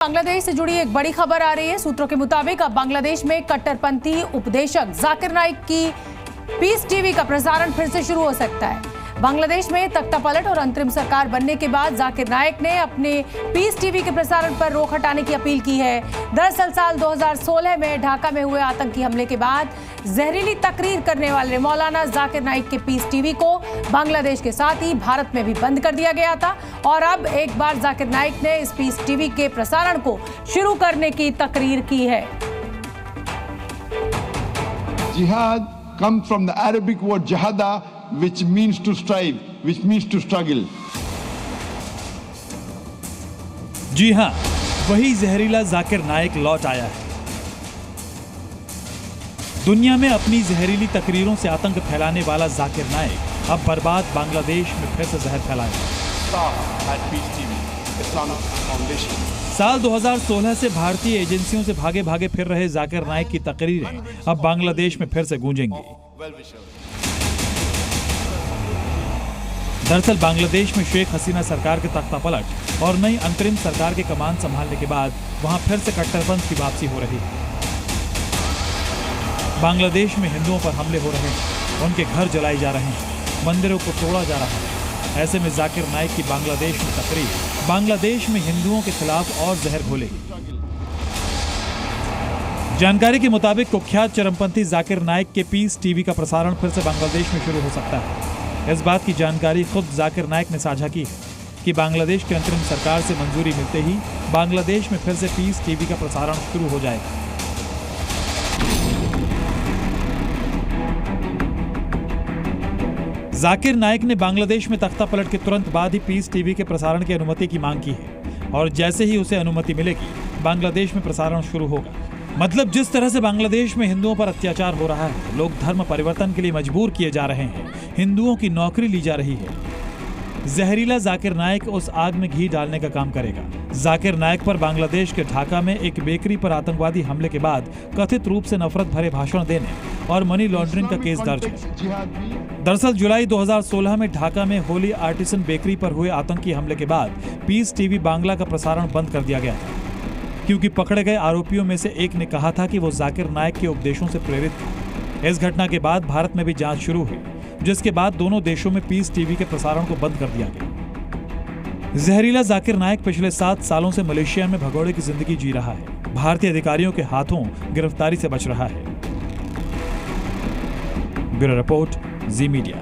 बांग्लादेश से जुड़ी एक बड़ी खबर आ रही है। सूत्रों के मुताबिक अब बांग्लादेश में कट्टरपंथी उपदेशक जाकिर नाइक की पीस टीवी का प्रसारण फिर से शुरू हो सकता है। बांग्लादेश में तख्तापलट और अंतरिम सरकार बनने के बाद जाकिर नाइक ने अपने पीस टीवी के प्रसारण पर रोक हटाने की अपील की है। दरअसल साल 2016 में ढाका में हुए आतंकी हमले के बाद जहरीली तकरीर करने वाले मौलाना जाकिर नाइक के पीस टीवी को बांग्लादेश के साथ ही भारत में भी बंद कर दिया गया था और अब एक बार जाकिर नाइक ने इस पीस टीवी के प्रसारण को शुरू करने की तकरीर की है। Jihad comes from the Arabic word jahada, which means to strive, which means to struggle. जी हाँ, वही जहरीला जाकिर नाइक लौट आया है। दुनिया में अपनी जहरीली तकरीरों से आतंक फैलाने वाला जाकिर नाइक अब बर्बाद बांग्लादेश में फिर से जहर फैलाएगा। साल 2016 से भारतीय एजेंसियों से भागे भागे फिर रहे जाकिर नाइक की तकरीरें अब बांग्लादेश में फिर से गूंजेंगी। दरअसल बांग्लादेश में शेख हसीना सरकार के तख्तापलट और नई अंतरिम सरकार के कमान संभालने के बाद वहां फिर से कट्टरपंथ की वापसी हो रही है। बांग्लादेश में हिंदुओं पर हमले हो रहे हैं, उनके घर जलाए जा रहे हैं, मंदिरों को तोड़ा जा रहा है। ऐसे में जाकिर नाइक की बांग्लादेश में तकरीर बांग्लादेश में हिंदुओं के खिलाफ और जहर घोलेगी। जानकारी के मुताबिक कुख्यात चरमपंथी जाकिर नाइक के पीस टीवी का प्रसारण फिर से बांग्लादेश में शुरू हो सकता है। इस बात की जानकारी खुद जाकिर नाइक ने साझा की है कि बांग्लादेश की अंतरिम सरकार से मंजूरी मिलते ही बांग्लादेश में फिर से पीस टीवी का प्रसारण शुरू हो जाएगा। जाकिर नाइक ने बांग्लादेश में तख्तापलट के तुरंत बाद ही पीस टीवी के प्रसारण की अनुमति की मांग की है और जैसे ही उसे अनुमति मिलेगी बांग्लादेश में प्रसारण शुरू होगा। मतलब जिस तरह से बांग्लादेश में हिंदुओं पर अत्याचार हो रहा है, लोग धर्म परिवर्तन के लिए मजबूर किए जा रहे हैं, हिंदुओं की नौकरी ली जा रही है, जहरीला जाकिर नाइक उस आग में घी डालने का काम करेगा। जाकिर नाइक पर बांग्लादेश के ढाका में एक बेकरी पर आतंकवादी हमले के बाद कथित रूप से नफरत भरे भाषण देने और मनी लॉन्ड्रिंग का केस दर्ज है। दरअसल जुलाई 2016 में ढाका में होली आर्टिसन बेकरी पर हुए आतंकी हमले के बाद पीस टीवी बांग्ला का प्रसारण बंद कर दिया गया था, क्योंकि पकड़े गए आरोपियों में से एक ने कहा था कि वो जाकिर नाइक के उपदेशों से प्रेरित थे। इस घटना के बाद भारत में भी जांच शुरू हुई, जिसके बाद दोनों देशों में पीस टीवी के प्रसारण को बंद कर दिया गया। जहरीला जाकिर नाइक पिछले 7 सालों से मलेशिया में भगोड़े की जिंदगी जी रहा है, भारतीय अधिकारियों के हाथों गिरफ्तारी से बच रहा है। ब्यूरो रिपोर्ट, जी मीडिया।